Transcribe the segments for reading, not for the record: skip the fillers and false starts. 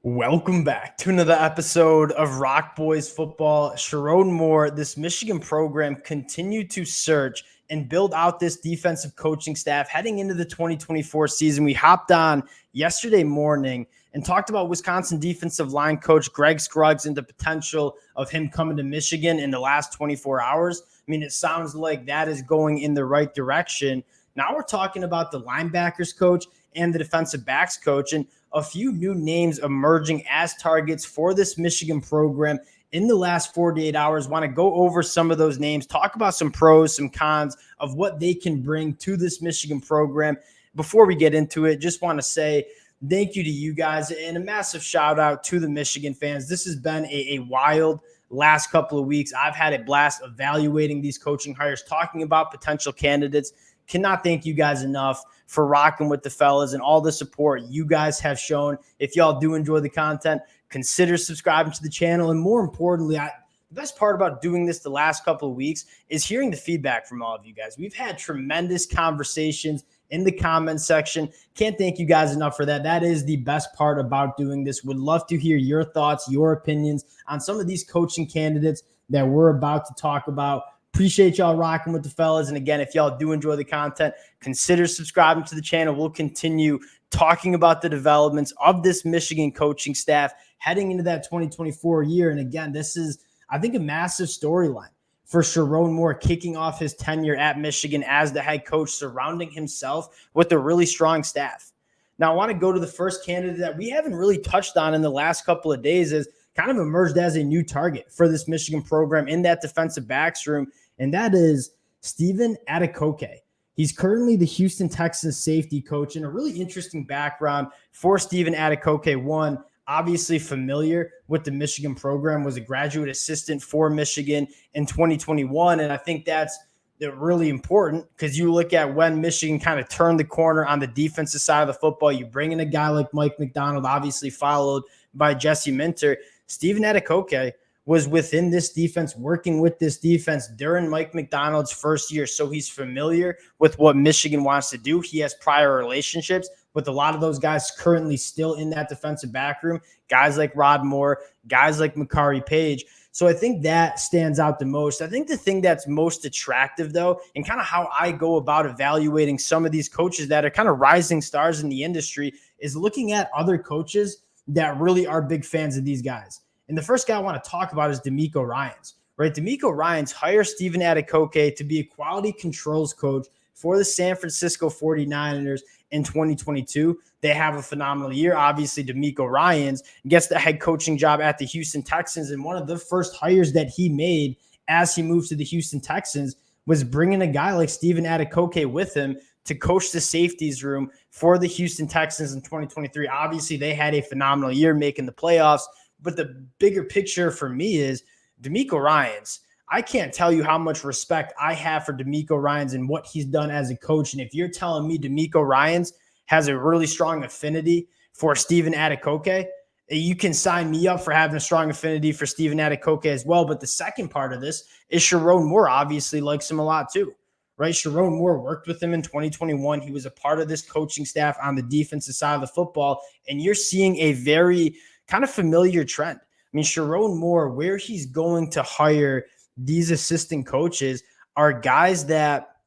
Welcome back to another episode of Rock Boys Football. Sherrone Moore, this Michigan program continued to search and build out this defensive coaching staff heading into the 2024 season. We hopped on yesterday morning and talked about Wisconsin defensive line coach Greg Scruggs and the potential of him coming to Michigan in the last 24 hours. I mean, it sounds like that is going in the right direction. Now we're talking about the linebackers coach and the defensive backs coach, and a few new names emerging as targets for this Michigan program in the last 48 hours. Want to go over some of those names, talk about some pros, some cons of what they can bring to this Michigan program. Before we get into it, just want to say thank you to you guys and a massive shout out to the Michigan fans. This has been a wild last couple of weeks. I've had a blast evaluating these coaching hires, talking about potential candidates. Cannot thank you guys enough for rocking with the fellas and all the support you guys have shown. If y'all do enjoy the content, consider subscribing to the channel. And more importantly, the best part about doing this the last couple of weeks is hearing the feedback from all of you guys. We've had tremendous conversations in the comment section. Can't thank you guys enough for that. That is the best part about doing this. Would love to hear your thoughts, your opinions on some of these coaching candidates that we're about to talk about. Appreciate y'all rocking with the fellas. And again, if y'all do enjoy the content, consider subscribing to the channel. We'll continue talking about the developments of this Michigan coaching staff heading into that 2024 year. And again, this is, I think, a massive storyline for Sherrone Moore kicking off his tenure at Michigan as the head coach, surrounding himself with a really strong staff. Now, I want to go to the first candidate that we haven't really touched on in the last couple of days, as kind of emerged as a new target for this Michigan program in that defensive backs room, and that is Stepehen Adegoke. He's currently the Houston Texans safety coach, and a really interesting background for Stepehen Adegoke. One, obviously familiar with the Michigan program, was a graduate assistant for Michigan in 2021, and I think that's really important because you look at when Michigan kind of turned the corner on the defensive side of the football. You bring in a guy like Mike Macdonald, obviously followed by Jesse Minter. Stepehen Adegoke was within this defense, working with this defense during Mike Macdonald's first year. So he's familiar with what Michigan wants to do. He has prior relationships with a lot of those guys currently still in that defensive back room, guys like Rod Moore, guys like Makari Page. So I think that stands out the most. I think the thing that's most attractive, though, and kind of how I go about evaluating some of these coaches that are kind of rising stars in the industry, is looking at other coaches that really are big fans of these guys. And the first guy I want to talk about is DeMeco Ryans, right? DeMeco Ryans hires Stephen Adegoke to be a quality controls coach for the San Francisco 49ers in 2022. They have a phenomenal year. Obviously, DeMeco Ryans gets the head coaching job at the Houston Texans, and one of the first hires that he made as he moved to the Houston Texans was bringing a guy like Stephen Adegoke with him to coach the safeties room for the Houston Texans in 2023. Obviously, they had a phenomenal year making the playoffs, but the bigger picture for me is DeMeco Ryans. I can't tell you how much respect I have for DeMeco Ryans and what he's done as a coach. And if you're telling me DeMeco Ryans has a really strong affinity for Stephen Adegoke, you can sign me up for having a strong affinity for Stephen Adegoke as well. But the second part of this is Sherrone Moore obviously likes him a lot too, right? Sherrone Moore worked with him in 2021. He was a part of this coaching staff on the defensive side of the football. And you're seeing a very kind of familiar trend. I mean, Sherrone Moore, where he's going to hire these assistant coaches are guys that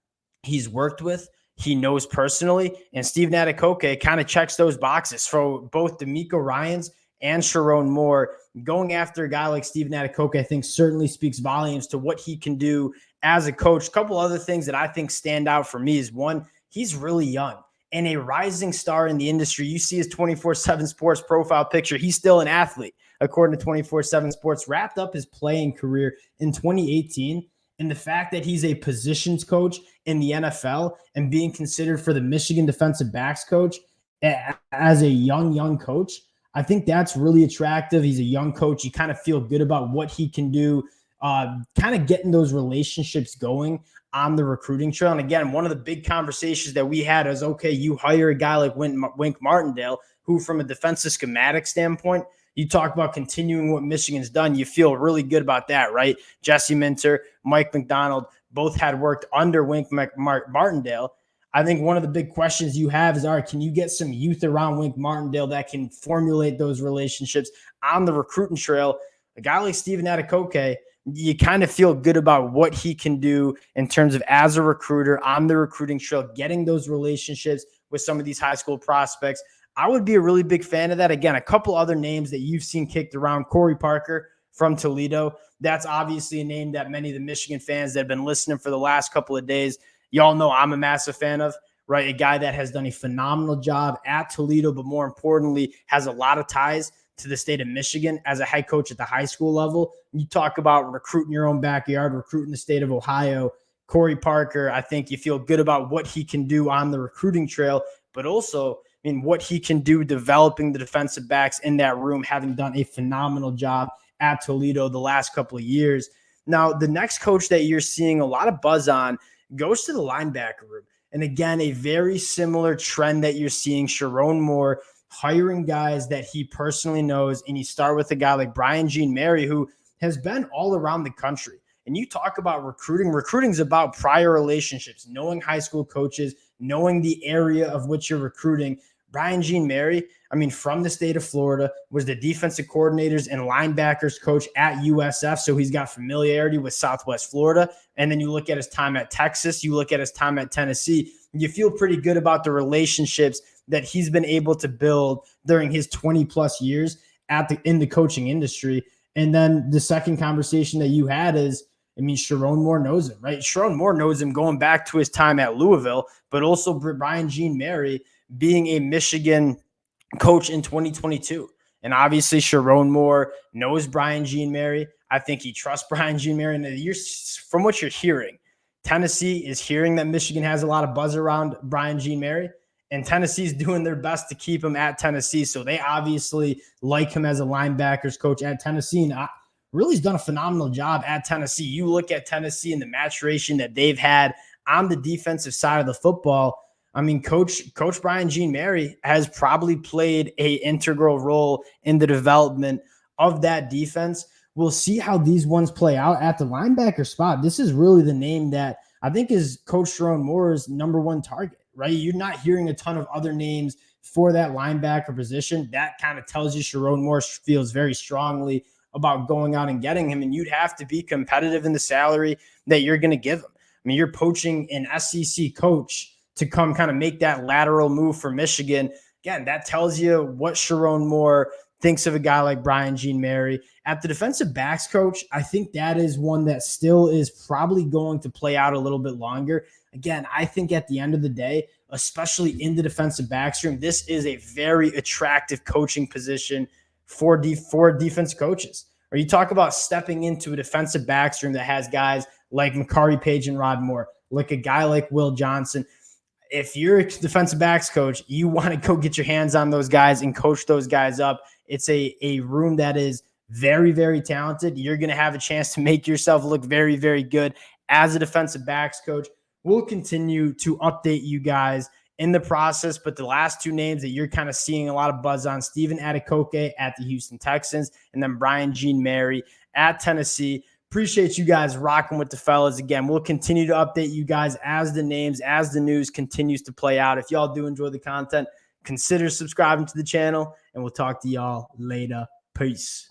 he's worked with, he knows personally, and Stephen Adegoke kind of checks those boxes for both DeMeco Ryans and Sherrone Moore. Going after a guy like Stephen Adegoke, I think, certainly speaks volumes to what he can do as a coach. A couple other things that I think stand out for me is, one, he's really young and a rising star in the industry. You see his 24/7 Sports profile picture. He's still an athlete, according to 24/7 Sports. Wrapped up his playing career in 2018. And the fact that he's a positions coach in the NFL and being considered for the Michigan defensive backs coach as a young coach, I think that's really attractive. He's a young coach. You kind of feel good about what he can do, kind of getting those relationships going on the recruiting trail. And again, one of the big conversations that we had is, okay, you hire a guy like Wink Martindale, who from a defensive schematic standpoint, you talk about continuing what Michigan's done. You feel really good about that, right? Jesse Minter, Mike Macdonald, both had worked under Wink Martindale. I think one of the big questions you have is, all right, can you get some youth around Wink Martindale that can formulate those relationships on the recruiting trail? A guy like Stephen Adegoke, you kind of feel good about what he can do in terms of as a recruiter on the recruiting trail, getting those relationships with some of these high school prospects. I would be a really big fan of that. Again, a couple other names that you've seen kicked around. Corey Parker from Toledo. That's obviously a name that many of the Michigan fans that have been listening for the last couple of days, y'all know I'm a massive fan of, right? A guy that has done a phenomenal job at Toledo, but more importantly, has a lot of ties to the state of Michigan as a head coach at the high school level. You talk about recruiting your own backyard, recruiting the state of Ohio. Corey Parker, I think you feel good about what he can do on the recruiting trail, but also, I mean, what he can do developing the defensive backs in that room, having done a phenomenal job at Toledo the last couple of years. Now, the next coach that you're seeing a lot of buzz on goes to the linebacker room. And again, a very similar trend that you're seeing, Sherrone Moore hiring guys that he personally knows. And you start with a guy like Brian Jean Mary, who has been all around the country. And you talk about recruiting. Recruiting is about prior relationships, knowing high school coaches, knowing the area of which you're recruiting. Brian Jean Mary, I mean, from the state of Florida, was the defensive coordinators and linebackers coach at USF. So he's got familiarity with Southwest Florida. And then you look at his time at Texas, you look at his time at Tennessee, you feel pretty good about the relationships that he's been able to build during his 20 plus years in the coaching industry. And then the second conversation that you had is, I mean, Sherrone Moore knows him, right? Sherrone Moore knows him going back to his time at Louisville, but also Brian Jean Mary being a Michigan coach in 2022. And obviously, Sherrone Moore knows Brian Jean Mary. I think he trusts Brian Jean Mary. And from what you're hearing, Tennessee is hearing that Michigan has a lot of buzz around Brian Jean Mary, and Tennessee's doing their best to keep him at Tennessee. So they obviously like him as a linebackers coach at Tennessee. And really has done a phenomenal job at Tennessee. You look at Tennessee and the maturation that they've had on the defensive side of the football. I mean, Coach Brian Jean Mary has probably played an integral role in the development of that defense. We'll see how these ones play out at the linebacker spot. This is really the name that I think is Coach Sherrone Moore's number one target, right? You're not hearing a ton of other names for that linebacker position. That kind of tells you Sherrone Moore feels very strongly about going out and getting him, and you'd have to be competitive in the salary that you're going to give him. I mean, you're poaching an SEC coach to come kind of make that lateral move for Michigan. Again, that tells you what Sherrone Moore thinks of a guy like Brian Jean Mary. At the defensive backs coach, I think that is one that still is probably going to play out a little bit longer. Again, I think at the end of the day, especially in the defensive backs room, this is a very attractive coaching position for defense coaches. Or you talk about stepping into a defensive backs room that has guys like Makari Page and Rod Moore, like a guy like Will Johnson. If you're a defensive backs coach, you want to go get your hands on those guys and coach those guys up. It's a room that is very, very talented. You're going to have a chance to make yourself look very, very good as a defensive backs coach. We'll continue to update you guys in the process, but the last two names that you're kind of seeing a lot of buzz on, Stephen Adegoke at the Houston Texans, and then Brian Jean Mary at Tennessee. Appreciate you guys rocking with the fellas. Again, we'll continue to update you guys as the names, as the news continues to play out. If y'all do enjoy the content, consider subscribing to the channel, and we'll talk to y'all later. Peace.